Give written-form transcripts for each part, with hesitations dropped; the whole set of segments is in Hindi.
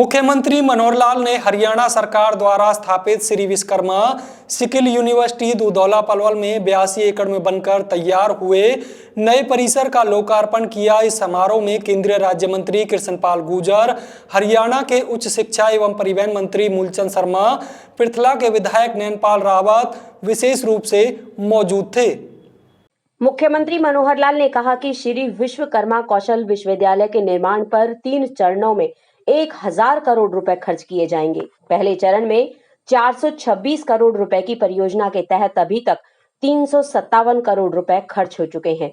मुख्यमंत्री मनोहर लाल ने हरियाणा सरकार द्वारा स्थापित श्री विश्वकर्मा स्किल यूनिवर्सिटी दुधौला पलवल में 82 एकड़ में बनकर तैयार हुए नए परिसर का लोकार्पण किया। इस समारोह में केंद्रीय राज्य मंत्री कृष्णपाल गुर्जर, हरियाणा के उच्च शिक्षा एवं परिवहन मंत्री मूलचंद शर्मा, पृथला के विधायक नैनपाल रावत विशेष रूप से मौजूद थे। मुख्यमंत्री मनोहर लाल ने कहा कि श्री विश्वकर्मा कौशल विश्वविद्यालय के निर्माण पर 3 चरणों में 1000 करोड़ रुपए खर्च किए जाएंगे। पहले चरण में 426 करोड़ रुपए की परियोजना के तहत अभी तक 357 करोड़ रुपए खर्च हो चुके हैं।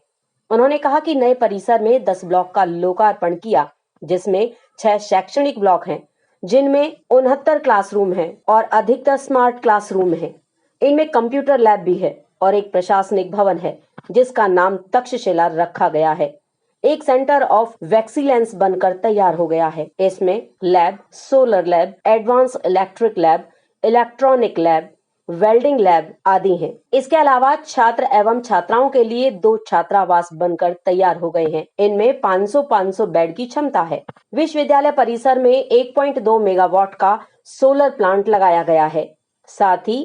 उन्होंने कहा कि नए परिसर में 10 ब्लॉक का लोकार्पण किया, जिसमें 6 शैक्षणिक ब्लॉक हैं, जिनमें 69 क्लासरूम हैं और अधिकतर स्मार्ट क्लासरूम हैं। इनमें कंप्यूटर लैब भी है और एक प्रशासनिक भवन है, जिसका नाम तक्षशिला रखा गया है। एक सेंटर ऑफ एक्सीलेंस बनकर तैयार हो गया है। इसमें lab, solar lab, advance electric lab, electronic lab, welding lab आदि हैं। इसके अलावा छात्र एवं छात्राओं के लिए 2 छात्रावास बनकर तैयार हो गए हैं। इनमें 500 बेड की क्षमता है। विश्वविद्यालय परिसर में 1.2 मेगावाट का सोलर प्लांट लगाया गया है। साथ ही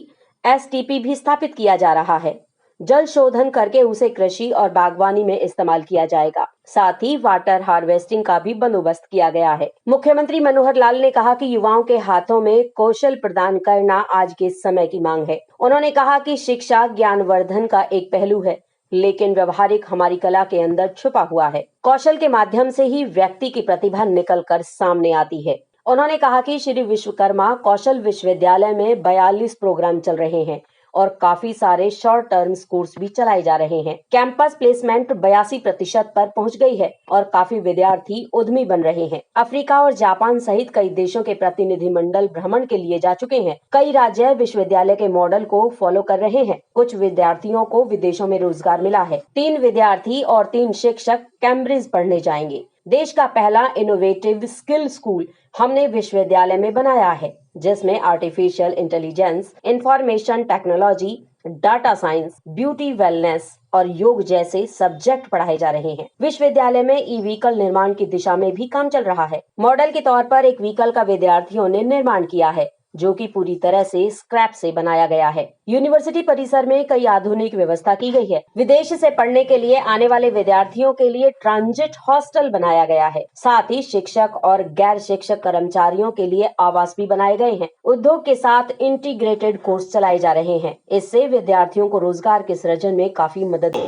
एसटीपी भी स्थापित किया जा रहा है। जल शोधन करके उसे कृषि और बागवानी में इस्तेमाल किया जाएगा। साथ ही वाटर हार्वेस्टिंग का भी बंदोबस्त किया गया है। मुख्यमंत्री मनोहर लाल ने कहा कि युवाओं के हाथों में कौशल प्रदान करना आज के समय की मांग है। उन्होंने कहा कि शिक्षा ज्ञानवर्धन का एक पहलू है, लेकिन व्यवहारिक हमारी कला के अंदर छुपा हुआ है। कौशल के माध्यम से ही व्यक्ति की प्रतिभा निकल कर सामने आती है। उन्होंने कहा कि श्री विश्वकर्मा कौशल विश्वविद्यालय में 42 प्रोग्राम चल रहे हैं और काफी सारे शॉर्ट टर्म कोर्स भी चलाए जा रहे हैं। कैंपस प्लेसमेंट 82% पर पहुंच गई है और काफी विद्यार्थी उद्यमी बन रहे हैं। अफ्रीका और जापान सहित कई देशों के प्रतिनिधिमंडल भ्रमण के लिए जा चुके हैं। कई राज्य विश्वविद्यालय के मॉडल को फॉलो कर रहे हैं। कुछ विद्यार्थियों को विदेशों में रोजगार मिला है। 3 विद्यार्थी और 3 शिक्षक कैम्ब्रिज पढ़ने जाएंगे। देश का पहला इनोवेटिव स्किल स्कूल हमने विश्वविद्यालय में बनाया है, जिसमें artificial intelligence, information technology, data science, beauty wellness और योग जैसे सब्जेक्ट पढ़ाए जा रहे हैं। विश्वविद्यालय में ई व्हीकल निर्माण की दिशा में भी काम चल रहा है। मॉडल के तौर पर एक व्हीकल का विद्यार्थियों ने निर्माण किया है, जो कि पूरी तरह से स्क्रैप से बनाया गया है। यूनिवर्सिटी परिसर में कई आधुनिक व्यवस्था की गई है। विदेश से पढ़ने के लिए आने वाले विद्यार्थियों के लिए ट्रांजिट हॉस्टल बनाया गया है। साथ ही शिक्षक और गैर शिक्षक कर्मचारियों के लिए आवास भी बनाए गए हैं। उद्योग के साथ इंटीग्रेटेड कोर्स चलाए जा रहे हैं। इससे विद्यार्थियों को रोजगार के सृजन में काफी मदद।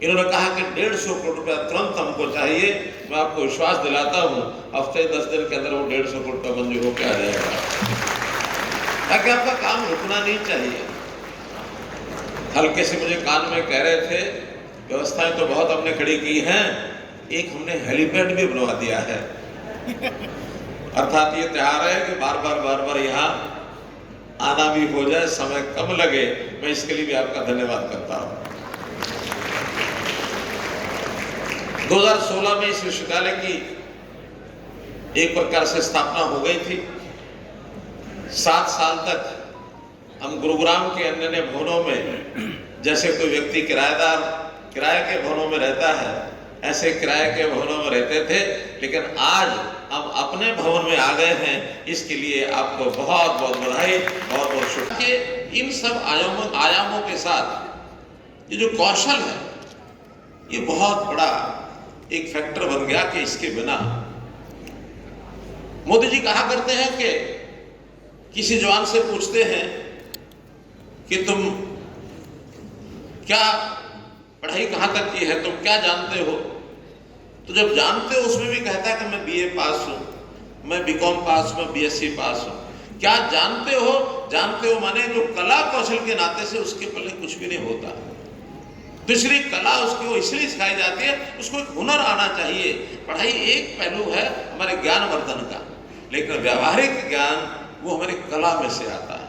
इन्होंने कहा कि 150 करोड़ रुपया तुरंत हमको चाहिए। मैं आपको विश्वास दिलाता हूँ, हफ्ते 10 दिन के अंदर वो 150 करोड़ रुपया मंजूर होकर आ जाएगा, ताकि आपका काम रुकना नहीं चाहिए। हल्के से मुझे कान में कह रहे थे, व्यवस्थाएं तो बहुत हमने खड़ी की हैं, एक हमने हेलीपैड भी बनवा दिया है। अर्थात ये तैयार है कि बार बार यहाँ आना भी हो जाए, समय कम लगे। मैं इसके लिए भी आपका धन्यवाद करता हूँ। 2016 में इस विश्वविद्यालय की एक प्रकार से स्थापना हो गई थी। 7 साल तक हम गुरुग्राम के अन्य भवनों में, जैसे कोई व्यक्ति किराए के भवनों में रहता है, ऐसे किराए के भवनों में रहते थे। लेकिन आज हम अपने भवन में आ गए हैं। इसके लिए आपको बहुत बहुत बधाई, बहुत बहुत शुभकामनाएं। इन सब आयामों के साथ ये जो कौशल है, ये बहुत बड़ा एक फैक्टर बन गया कि इसके बिना, मोदी जी कहा करते हैं कि किसी जवान से पूछते हैं कि तुम क्या पढ़ाई कहां तक की है, तुम क्या जानते हो, तो जब जानते हो उसमें भी कहता है कि मैं बीए पास हूं, मैं बीकॉम पास हूं, बीएससी पास हूं। क्या जानते हो? जानते हो माने जो कला कौशल के नाते से उसके पहले कुछ भी नहीं होता। दूसरी कला उसको इसलिए सिखाई जाती है, उसको एक हुनर आना चाहिए। पढ़ाई एक पहलू है हमारे ज्ञानवर्धन का, लेकिन व्यवहारिक ज्ञान वो हमारी कला में से आता है।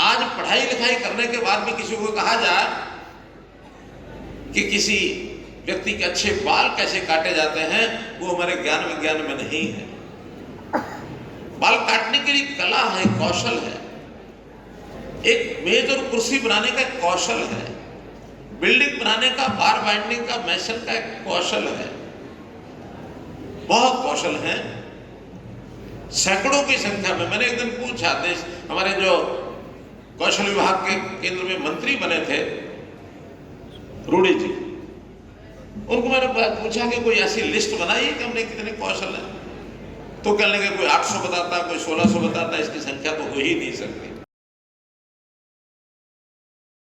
आज पढ़ाई लिखाई करने के बाद भी किसी को कहा जाए कि किसी व्यक्ति के अच्छे बाल कैसे काटे जाते हैं, वो हमारे ज्ञान विज्ञान में नहीं है। बाल काटने के लिए कला है, कौशल है। एक मेज और कुर्सी बनाने का एक कौशल है। बिल्डिंग बनाने का, बार बाइंडिंग का, मैसन का एक कौशल है। बहुत कौशल है। सैकड़ों की संख्या में। मैंने एक दिन पूछा, देश हमारे जो कौशल विभाग के केंद्र में मंत्री बने थे रूडी जी, उनको मैंने पूछा कि कोई ऐसी लिस्ट बनाई कि हमने कितने कौशल है, तो कहने लगे कोई 800 बताता, कोई 1600 बताता, इसकी संख्या तो हो ही नहीं सकती।